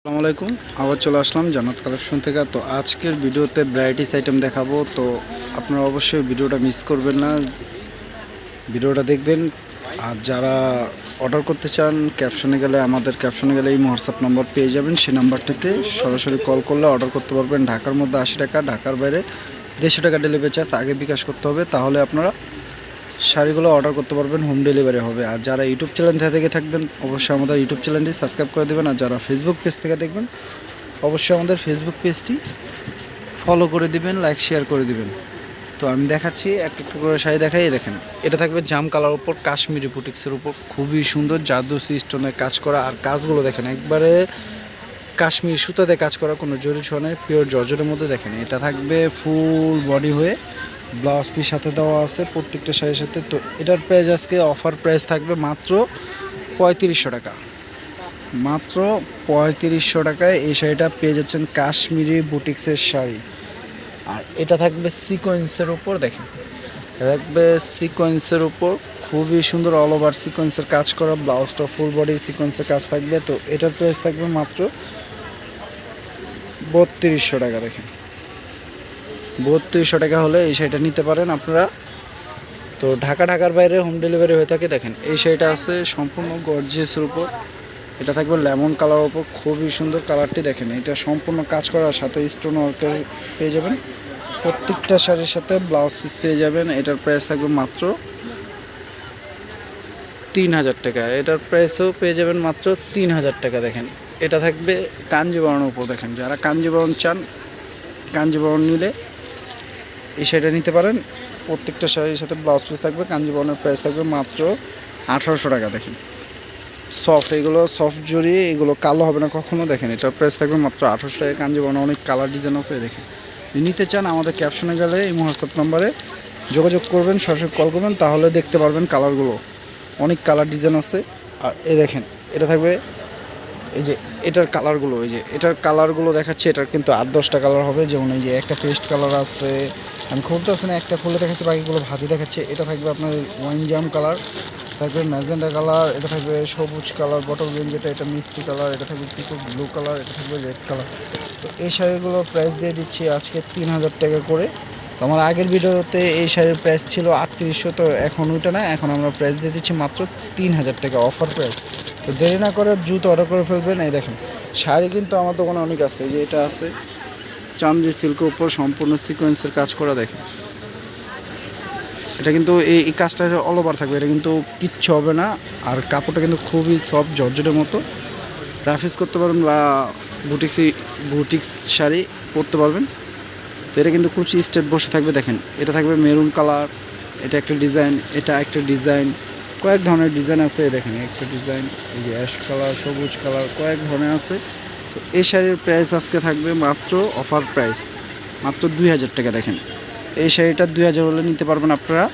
আসসালামু আলাইকুম। আবার চলে আসলাম জান্নাত কালেকশন থেকে। তো আজকের ভিডিওতে ভ্যারাইটিস আইটেম দেখাবো। তো আপনারা অবশ্যই ভিডিওটা মিস করবেন না, ভিডিওটা দেখবেন। আর যারা অর্ডার করতে চান আমাদের ক্যাপশনে গেলে এই হোয়াটসঅ্যাপ নাম্বার পেয়ে যাবেন। সেই নাম্বারটিতে সরাসরি কল করলে অর্ডার করতে পারবেন। ঢাকার মধ্যে 80 টাকা, ঢাকার বাইরে 150 টাকা ডেলিভারি চার্জ আগে বিকাশ করতে হবে, তাহলে আপনারা শাড়িগুলো অর্ডার করতে পারবেন, হোম ডেলিভারি হবে। আর যারা ইউটিউব চ্যানেল থেকে থাকবেন অবশ্যই আমাদের ইউটিউব চ্যানেলটি সাবস্ক্রাইব করে দেবেন। আর যারা ফেসবুক পেজ থেকে দেখবেন অবশ্যই আমাদের ফেসবুক পেজটি ফলো করে দিবেন, লাইক শেয়ার করে দিবেন। তো আমি দেখাচ্ছি একটা করে শাড়ি দেখাই। দেখেন, এটা থাকবে জাম কালার উপর কাশ্মীরি বুটিক্সের উপর, খুবই সুন্দর জাদু স্টোনের কাজ করা। আর কাজগুলো দেখেন একবারে কাশ্মীরি সুতাতে কাজ করা, কোনো জরি ছোঁয়া নেই, পিওর জর্জেটের মধ্যে। দেখেন এটা থাকবে ফুল বডি হয়ে, ব্লাউজ পিস সাথে দেওয়া আছে প্রত্যেকটা শাড়ির সাথে। তো এটার প্রাইস আজকে অফার প্রাইস থাকবে মাত্র 3500 টাকা। মাত্র 3500 টাকায় এই শাড়িটা পেয়ে যাচ্ছেন, কাশ্মীরি বুটিক্সের শাড়ি। আর এটা থাকবে সিকোয়েন্সের উপর। দেখেন এটা থাকবে সিকোয়েন্সের উপর, খুবই সুন্দর অল ওভার সিকোয়েন্সের কাজ করা, ব্লাউজটা ফুল বডি সিকোয়েন্সের কাজ থাকবে। তো এটার প্রাইস থাকবে মাত্র 3200 টাকা। দেখেন 3200 টাকা হলে এই শাড়িটা নিতে পারেন আপনারা। তো ঢাকার বাইরে হোম ডেলিভারি হয়ে থাকে। দেখেন এই শাড়িটা আছে সম্পূর্ণ গর্জিয়াসের উপর, এটা থাকবে লেমন কালার উপর, খুবই সুন্দর কালারটি। দেখেন এটা সম্পূর্ণ কাজ করার সাথে স্টোন ওয়ার্কের পেয়ে যাবেন, প্রত্যেকটা শাড়ির সাথে ব্লাউজ পিস পেয়ে যাবেন। এটার প্রাইস থাকবে মাত্র 3000 টাকা। এটার প্রাইসও পেয়ে যাবেন মাত্র 3000 টাকা। দেখেন এটা থাকবে কাঞ্জিবরণের উপর। দেখেন যারা কাঞ্জিবরণ চান, কাঞ্জিবরণ নিলে এই শাড়িটা নিতে পারেন। প্রত্যেকটা শাড়ির সাথে ব্লাউজ পিস থাকবে। কাঞ্জিবরণের প্রাইস থাকবে মাত্র 1800 টাকা। দেখেন সফট, এগুলো সফট জড়ি, এগুলো কালো হবে না কখনো। দেখেন এটার প্রাইস থাকবে মাত্র 1800 টাকা। কাঞ্জিবরণ অনেক কালার ডিজাইন আছে। দেখেন নিতে চান আমাদের ক্যাপশনে গেলে এই হোয়াটসঅ্যাপ নাম্বারে যোগাযোগ করবেন, সরাসরি কল করবেন, তাহলে দেখতে পারবেন কালারগুলো, অনেক কালার ডিজাইন আছে। আর এই দেখেন এটা থাকবে, এই যে এটার কালারগুলো, এই যে এটার কালারগুলো দেখাচ্ছে, এটার কিন্তু 8-10টা কালার হবে। যেমন এই যে একটা পেস্ট কালার আছে, আমি খুলতে আসছি না, একটা খুলে দেখাচ্ছি, বাকিগুলো ভাজি দেখাচ্ছে। এটা থাকবে আপনার ওয়াইন জাম কালার, থাকবে ম্যাজেন্ডা কালার, এটা থাকবে সবুজ কালার বটল গ্রিন, যেটা এটা মিষ্টি কালার, এটা থাকবে পিকো ব্লু কালার, এটা থাকবে রেড কালার। তো এই শাড়িগুলো প্রাইস দিয়ে দিচ্ছি আজকে 3000 টাকা করে। তো আমার আগের ভিডিওতে এই শাড়ির প্রাইস ছিল 3800, তো এখন ওইটা না, এখন আমরা প্রাইস দিয়ে দিচ্ছি মাত্র 3000 টাকা অফার প্রাইস। তো দেরি না করে দ্রুত অর্ডার করে ফেলবেন। এই দেখেন শাড়ি কিন্তু আমার দোকানে অনেক আছে। এই যে এটা আছে চামজি সিল্কের উপর সম্পূর্ণ সিকোয়েন্সের কাজ করা। দেখেন এটা কিন্তু এই কাজটা অল ওভার থাকবে, এটা কিন্তু কিচ্ছু হবে না। আর কাপড়টা কিন্তু খুবই সফট জর্জেটের মতো, রাফিস করতে পারবেন বা বুটিক্স শাড়ি পরতে পারবেন। তো এটা কিন্তু কুচি স্টেপ বসে থাকবে। দেখেন এটা থাকবে মেরুন কালার, এটা একটা ডিজাইন, এটা একটা ডিজাইন, কয়েক ধরনের ডিজাইন আছে। দেখেন একটা ডিজাইন, এই যে অ্যাশ কালার, সবুজ কালার, কয়েক ধরনের আছে। তো এই শাড়ির প্রাইস আজকে থাকবে মাত্র অফার প্রাইস মাত্র 2000 টাকা। দেখেন এই শাড়িটা 2000 হলে নিতে পারবেন আপনারা।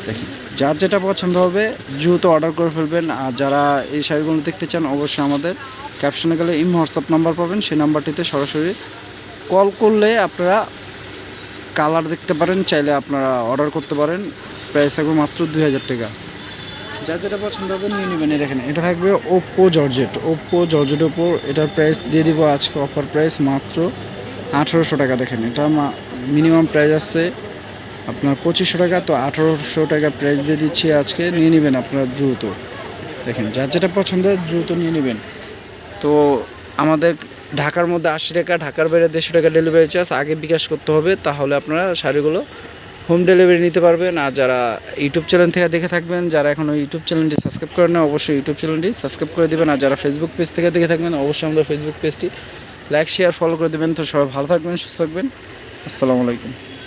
দেখেন যার যেটা পছন্দ হবে দ্রুত অর্ডার করে ফেলবেন। আর যারা এই শাড়িগুলো দেখতে চান অবশ্যই আমাদের ক্যাপশনে গেলে হোয়াটসঅ্যাপ নাম্বার পাবেন, সেই নাম্বারটিতে সরাসরি কল করলে আপনারা কালার দেখতে পারেন, চাইলে আপনারা অর্ডার করতে পারেন। প্রাইস থাকবে মাত্র 2000 টাকা। যার যেটা পছন্দ হবে নিয়ে নেবেন। দেখেন এটা থাকবে ওপ্পো জর্জেটের ওপর, এটার প্রাইস দিয়ে দিব আজকে অফার প্রাইস মাত্র 1800 টাকা। দেখেন এটা মিনিমাম প্রাইস আছে আপনার 2500 টাকা, তো 1800 টাকা প্রাইস দিয়ে দিচ্ছি আজকে, নিয়ে নেবেন আপনারা দ্রুত। দেখেন যার যেটা পছন্দ দ্রুত নিয়ে নেবেন। তো আমাদের ঢাকার মধ্যে 80 টাকা, ঢাকার বাইরে 150 টাকা ডেলিভারি চার্জ আগে বিকাশ করতে হবে, তাহলে আপনারা শাড়িগুলো হোম ডেলিভারি নিতে পারবেন। আর যারা ইউটিউব চ্যানেল থেকে দেখে থাকবেন, যারা এখনও ইউটিউব চ্যানেলটি সাবস্ক্রাইব করেন না, অবশ্যই ইউটিউব চ্যানেলটি সাবস্ক্রাইব করে দেবেন। আর যারা ফেসবুক পেজ থেকে দেখে থাকবেন অবশ্যই আমাদের ফেসবুক পেজটি লাইক শেয়ার ফলো করে দেবেন। তো সবাই ভালো থাকবেন, সুস্থ থাকবেন। আসসালামু আলাইকুম।